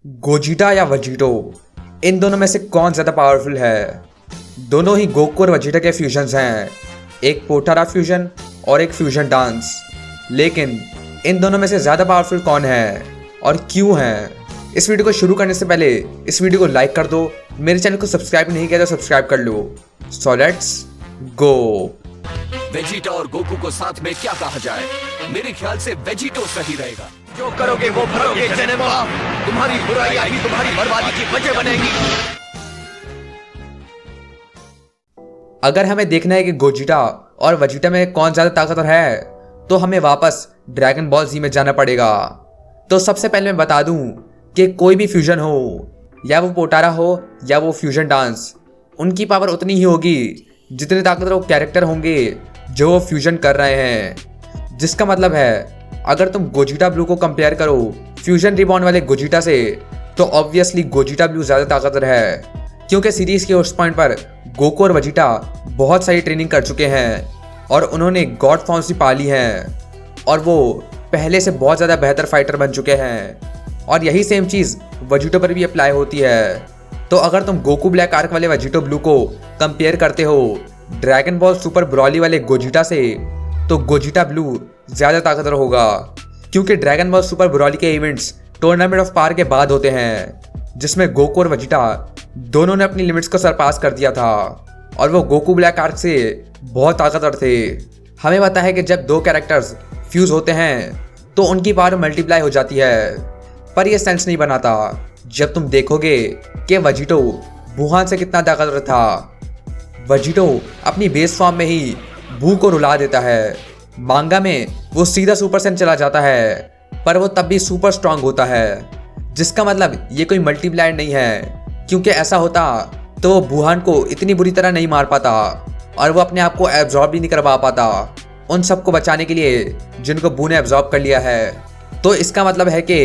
गोजिटा या वजीटो, इन दोनों में से कौन ज़्यादा पावरफुल है? दोनों ही गोकू और वजीटा के फ्यूजन्स हैं, एक पोटारा फ्यूजन और एक फ्यूजन डांस। लेकिन इन दोनों में से ज़्यादा पावरफुल कौन है और क्यों है? इस वीडियो को शुरू करने से पहले इस वीडियो को लाइक कर दो, मेरे चैनल को सब्सक्राइब नहीं किया तो सब्सक्राइब कर लो। So let's go. वेजिटा और गोकू को साथ में क्या कहा जाए? मेरे ख्याल से वेजिटो सही रहेगा। जो करोगे वो भरोगे जेनेमा, तुम्हारी बुराइयां ही तुम्हारी बर्बादी की वजह बनेगी। अगर हमें देखना है कि गोजिटा और वजीटा में कौन ज़्यादा ताकतवर है, तो हमें वापस ड्रैगन बॉल जी में जाना पड़ेगा। तो सबसे पहले मैं बता दूं कि कोई भी फ्यूजन हो, या वो पोटारा हो या वो फ्यूजन डांस, उनकी पावर उतनी ही होगी जितने ताकतवर वो कैरेक्टर होंगे जो वो फ्यूजन कर रहे हैं। जिसका मतलब है, अगर तुम गोजिटा ब्लू को कंपेयर करो फ्यूजन रिबॉर्न वाले गोजिटा से, तो ऑब्वियसली गोजिटा ब्लू ज़्यादा ताकतवर है, क्योंकि सीरीज़ के उस पॉइंट पर गोकू और वजीटा बहुत सारी ट्रेनिंग कर चुके हैं और उन्होंने गॉड फॉर्म्स भी पाली हैं और वो पहले से बहुत ज़्यादा बेहतर फाइटर बन चुके हैं। और यही सेम चीज़ वजीटो पर भी अप्लाई होती है। तो अगर तुम गोकू ब्लैक आर्क वाले वजीटो ब्लू को कंपेयर करते हो ड्रैगन बॉल सुपर ब्रॉली वाले गोजिटा से, तो गोजिटा ब्लू ज़्यादा ताकतवर होगा, क्योंकि ड्रैगन बॉल सुपर ब्रॉली के इवेंट्स टूर्नामेंट ऑफ पावर के बाद होते हैं, जिसमें गोकू और वजीटा दोनों ने अपनी लिमिट्स को सरपास कर दिया था और वो गोकू ब्लैक आर्क से बहुत ताकतवर थे। हमें पता है कि जब दो कैरेक्टर्स फ्यूज होते हैं तो उनकी पावर मल्टीप्लाई हो जाती है, पर यह सेंस नहीं बनाता जब तुम देखोगे कि वजीटो बुहान से कितना ताकतवर था। वजीटो अपनी बेस फॉर्म में ही बू को रुला देता है। मांगा में वो सीधा सुपर सेन चला जाता है, पर वो तब भी सुपर स्ट्रांग होता है। जिसका मतलब ये कोई मल्टीप्लायर नहीं है, क्योंकि ऐसा होता तो वो बुहान को इतनी बुरी तरह नहीं मार पाता और वो अपने आप को एब्जॉर्ब भी नहीं करवा पाता उन सबको बचाने के लिए जिनको बू ने एब्जॉर्ब कर लिया है। तो इसका मतलब है कि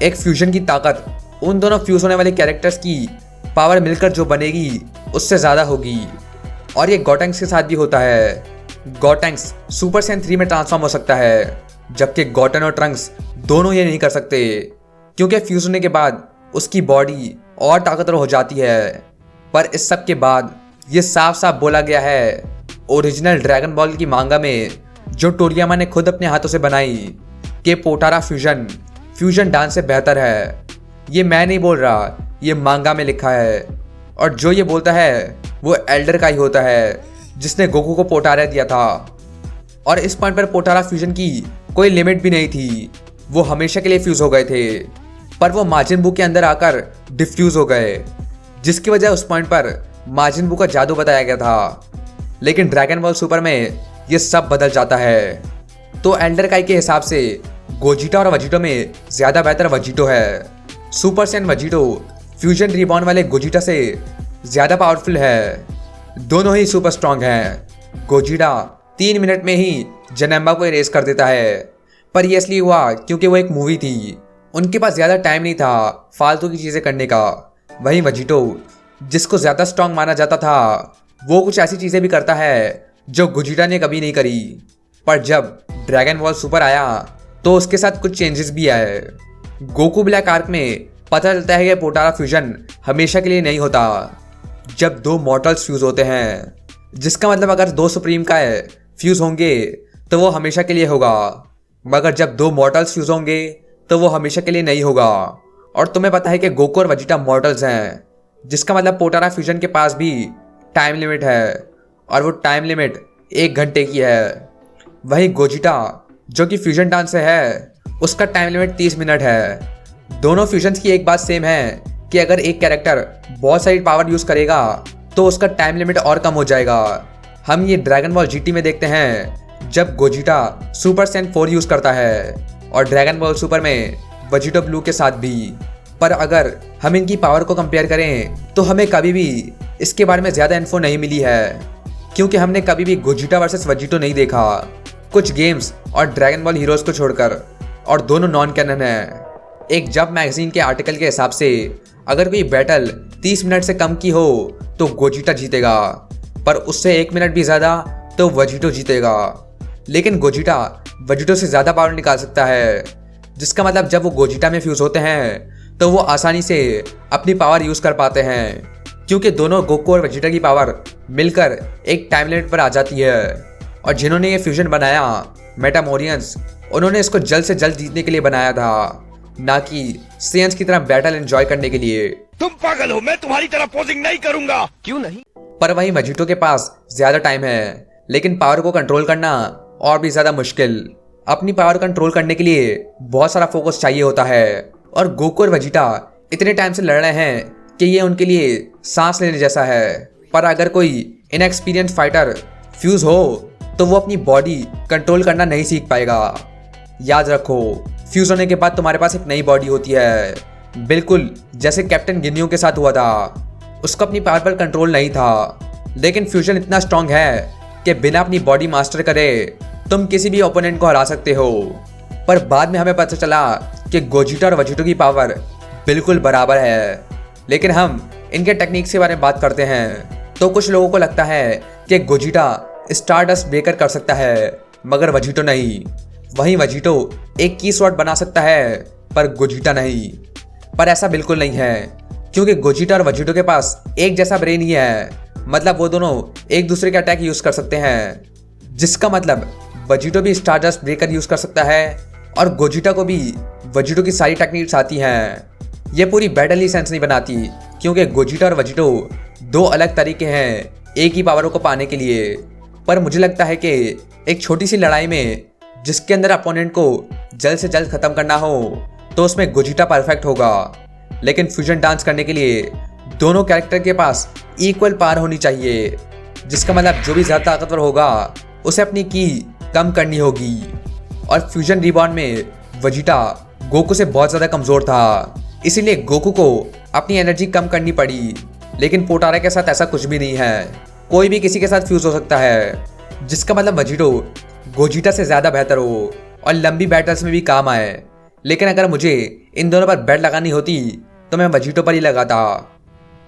एक फ्यूजन की ताकत उन दोनों फ्यूज होने वाले कैरेक्टर्स की पावर मिलकर जो बनेगी उससे ज़्यादा होगी। और ये गॉटेंक्स के साथ भी होता है। गॉटेंक्स सुपर सैयन 3 में ट्रांसफॉर्म हो सकता है, जबकि गॉटन और ट्रंक्स दोनों ये नहीं कर सकते, क्योंकि फ्यूज होने के बाद उसकी बॉडी और ताकतवर हो जाती है। पर इस सब के बाद ये साफ साफ बोला गया है ओरिजिनल ड्रैगन बॉल की मांगा में, जो टोरियामा ने खुद अपने हाथों से बनाई, कि पोटारा फ्यूजन डांस से बेहतर है। ये मैं नहीं बोल रहा, ये मांगा में लिखा है। और जो ये बोलता है वो एल्डर का ही होता है, जिसने गोकू को पोटारा दिया था। और इस पॉइंट पर पोटारा फ्यूजन की कोई लिमिट भी नहीं थी, वो हमेशा के लिए फ्यूज हो गए थे। पर वो माजिन बू के अंदर आकर डिफ्यूज हो गए, जिसकी वजह उस पॉइंट पर माजिन बू का जादू बताया गया था। लेकिन ड्रैगन बॉल सुपर में ये सब बदल जाता है। तो एल्डर काई के हिसाब से गोजिटा और वजीटो में ज़्यादा बेहतर वजीटो है। सुपर सैयन वजीटो फ्यूजन रिबॉर्न वाले गोजिटा से ज़्यादा पावरफुल है। दोनों ही सुपर स्ट्रांग हैं। गोजिटा 3 मिनट में ही जेनेम्बा को इरेज कर देता है, पर यह इसलिए हुआ क्योंकि वो एक मूवी थी, उनके पास ज़्यादा टाइम नहीं था फालतू की चीज़ें करने का। वहीं वजीटो, जिसको ज़्यादा स्ट्रांग माना जाता था, वो कुछ ऐसी चीज़ें भी करता है जो गोजिटा ने कभी नहीं करी। पर जब ड्रैगन बॉल सुपर आया तो उसके साथ कुछ चेंजेस भी आए। गोकू ब्लैक आर्क में पता चलता है कि पोटारा फ्यूजन हमेशा के लिए नहीं होता। जब दो मॉर्टल्स फ्यूज होते हैं, जिसका मतलब अगर 2 सुप्रीम का फ्यूज होंगे तो वो हमेशा के लिए होगा, मगर जब 2 मॉर्टल्स फ्यूज होंगे तो वो हमेशा के लिए नहीं होगा। और तुम्हें पता है कि गोकू और वजीटा मॉर्टल्स हैं, जिसका मतलब पोटारा फ्यूजन के पास भी टाइम लिमिट है, और वो टाइम लिमिट 1 घंटे की है। वहीं गोजिटा, जो कि फ्यूजन डांस से है, उसका टाइम लिमिट 30 मिनट है। दोनों फ्यूजन्स की एक बात सेम है कि अगर एक कैरेक्टर बहुत सारी पावर यूज़ करेगा तो उसका टाइम लिमिट और कम हो जाएगा। हम ये ड्रैगन बॉल जीटी में देखते हैं, जब गोजिटा सुपर सैयन 4 यूज़ करता है, और ड्रैगन बॉल सुपर में वजीटो ब्लू के साथ भी। पर अगर हम इनकी पावर को कंपेयर करें तो हमें कभी भी इसके बारे में ज़्यादा इन्फो नहीं मिली है, क्योंकि हमने कभी भी गोजिटा वर्सेस वजीटो नहीं देखा, कुछ गेम्स और ड्रैगन बॉल हीरोज़ को छोड़कर, और दोनों नॉन कैनन हैं। एक जब मैगजीन के आर्टिकल के हिसाब से अगर कोई बैटल 30 मिनट से कम की हो तो गोजिटा जीतेगा, पर उससे 1 मिनट भी ज़्यादा तो वजीटो जीतेगा। लेकिन गोजिटा वजीटो से ज़्यादा पावर निकाल सकता है, जिसका मतलब जब वो गोजिटा में फ्यूज़ होते हैं तो वो आसानी से अपनी पावर यूज़ कर पाते हैं, क्योंकि दोनों गोकू और वेजिटा की पावर मिलकर एक टाइम लिमिट पर आ जाती है। और जिन्होंने ये फ्यूजन बनाया, मेटामोरियंस, उन्होंने इसको जल्द से जल्द जीतने के लिए बनाया था, ना कि सेंस की तरह बैटल एंजॉय करने के लिए। तुम पागल हो, मैं तुम्हारी तरह पोजिंग नहीं करूंगा। क्यों नहीं? पर वहीं वेजिटो के पास ज्यादा टाइम है, लेकिन पावर को कंट्रोल करना और भी ज्यादा मुश्किल। अपनी पावर कंट्रोल करने के लिए बहुत सारा फोकस चाहिए होता है, और गोकू और वेजिटा इतने टाइम से लड़ रहे हैं कि ये उनके लिए सांस लेने जैसा है। पर अगर कोई इनएक्सपीरियंस फाइटर फ्यूज हो तो वो अपनी बॉडी कंट्रोल करना नहीं सीख पाएगा। याद रखो, फ्यूज होने के बाद तुम्हारे पास एक नई बॉडी होती है, बिल्कुल जैसे कैप्टन गिनियो के साथ हुआ था। उसको अपनी पावर पर कंट्रोल नहीं था, लेकिन फ्यूजन इतना स्ट्रांग है कि बिना अपनी बॉडी मास्टर करे तुम किसी भी ओपोनेंट को हरा सकते हो। पर बाद में हमें पता चला कि गोजिटा और वेजिटो की पावर बिल्कुल बराबर है। लेकिन हम इनके टेक्निक्स के बारे में बात करते हैं तो कुछ लोगों को लगता है कि गोजिटा स्टारडस्ट ब्रेकर कर सकता है, मगर वेजिटो नहीं। वहीं वेजिटो एक की स्वॉर्ड बना सकता है, पर गोजिटा नहीं। पर ऐसा बिल्कुल नहीं है, क्योंकि गोजिटा और वेजिटो के पास एक जैसा ब्रेन ही है। मतलब वो दोनों एक दूसरे के अटैक यूज कर सकते हैं, जिसका मतलब वेजिटो भी स्टारडस्ट ब्रेकर यूज कर सकता है और गोजिटा को भी वेजिटो की सारी टेक्निक्स आती हैं। ये पूरी बैटल ही सेंस नहीं बनाती, क्योंकि गोजिटा और वेजिटो दो अलग तरीके हैं एक ही पावरों को पाने के लिए। पर मुझे लगता है कि एक छोटी सी लड़ाई में जिसके अंदर अपोनेंट को जल्द से जल्द खत्म करना हो तो उसमें गोजिटा परफेक्ट होगा। लेकिन फ्यूजन डांस करने के लिए दोनों कैरेक्टर के पास इक्वल पावर होनी चाहिए, जिसका मतलब जो भी ज़्यादा ताकतवर होगा उसे अपनी की कम करनी होगी। और फ्यूजन रिबॉर्न में वेजिटा गोकू से बहुत ज़्यादा कमज़ोर था, इसीलिए गोकू को अपनी एनर्जी कम करनी पड़ी। लेकिन पोटारा के साथ ऐसा कुछ भी नहीं है, कोई भी किसी के साथ फ्यूज हो सकता है, जिसका मतलब वेजिटो गोजिटा से ज़्यादा बेहतर हो और लंबी बैटल्स में भी काम आए। लेकिन अगर मुझे इन दोनों पर बेट लगानी होती तो मैं वेजिटो पर ही लगाता।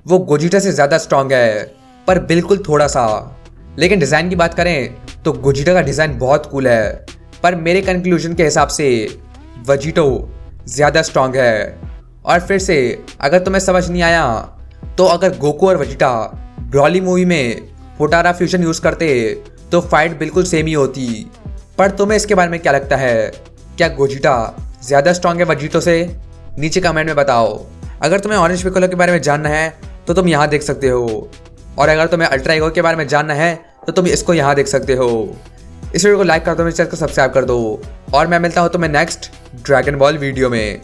वो गोजिटा से ज़्यादा स्ट्रांग है, पर बिल्कुल थोड़ा सा। लेकिन डिज़ाइन की बात करें तो गोजिटा का डिज़ाइन बहुत कूल है, पर मेरे कंक्लूजन के हिसाब से वेजिटो ज़्यादा स्ट्रांग है। और फिर से अगर तुम्हें समझ नहीं आया तो अगर गोकू और वेजिटा ब्रॉली मूवी में पोटारा फ्यूजन यूज़ करते तो फाइट बिल्कुल सेम ही होती। पर तुम्हें इसके बारे में क्या लगता है? क्या गोजिटा ज़्यादा स्ट्रांग है वेजिटो से? नीचे कमेंट में बताओ। अगर तुम्हें ऑरेंज पिकोलो के बारे में जानना है तो तुम यहाँ देख सकते हो, और अगर तुम्हें अल्ट्रा ईगो के बारे में जानना है तो तुम इसको यहाँ देख सकते हो। इस वीडियो को लाइक कर दो, मेरे चैनल को सब्सक्राइब कर दो, और मैं मिलता हूँ तुम्हें नेक्स्ट ड्रैगन बॉल वीडियो में।